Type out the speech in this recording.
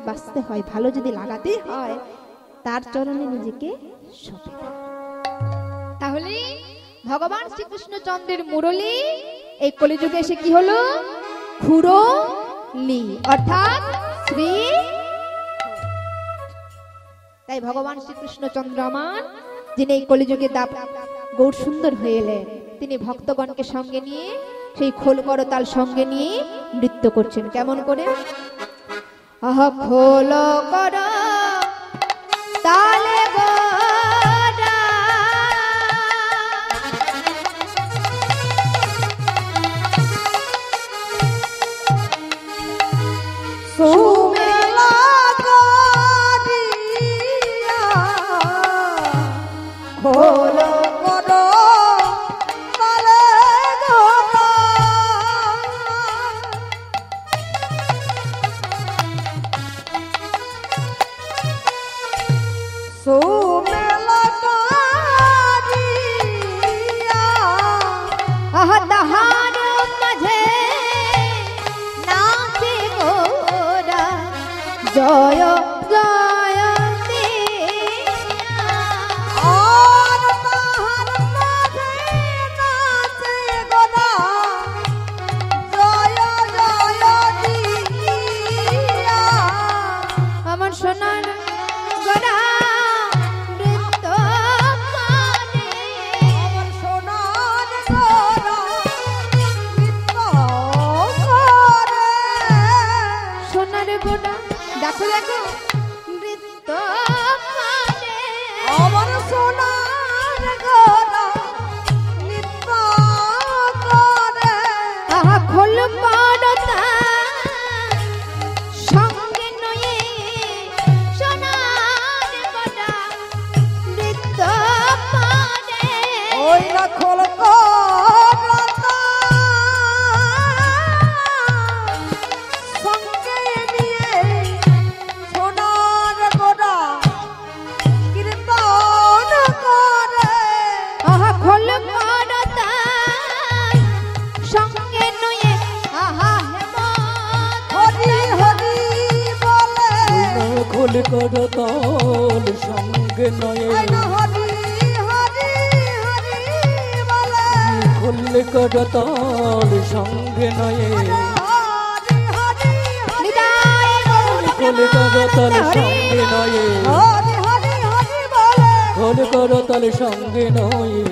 বাঁচতে হয়, ভালো যদি লাগাতে হয়, তার চরণে নিজেকে সঁপে দাও। তাহলে ভগবান শ্রীকৃষ্ণচন্দ্রের মুরলী এই কলিযুগে এসে কি হলো? খুরলি, অর্থাৎ শ্রী। তাই ভগবান শ্রীকৃষ্ণচন্দ্র আমার, যিনি এই কলিযুগে গৌর সুন্দর হয়ে এলেন, তিনি ভক্তগণকে সঙ্গে নিয়ে সেই খোল করতাল সঙ্গে নিয়ে নৃত্য করছেন। কেমন করে? আহ খোল কর তালে গোরা, সুমেলা করিয়া খোল কর তালে গোরা, সুমেলা করিয়া আহ তাহার মাঝে নাচে গোরা, জয় জয় দিয়া। আর তাহার মাঝে নাচে গোরা, জয় জয় দিয়া। আমার সোনার গোরা নৃত্য করে, আমার সোনার গোরা নৃত্য করে। সোনার গোরা দেখো দেখো নৃত্য করে। আমার সোনার গোরা নৃত্য করে। আহা খোল করতা সঙ্গে নয়ে, সোনার গোরা নৃত্য করে। ওই না খোল করতা সঙ্গে নিয়ে সোনার গোরা কীর্তন করে। আহা খোল করতা সঙ্গে নয়ে, আহা হেমন্ত হরি হরি বলে। খোল করতাল সঙ্গে নয়ে, ওই না হরি হরি হরি বলে। খোল করতাল সঙ্গে নয়ে, হরি হরি হরি নিতাই গৌর খোল করতাল সঙ্গে নয়ে, হরি হরি হরি বলে। খোল করতাল সঙ্গে নয়ে।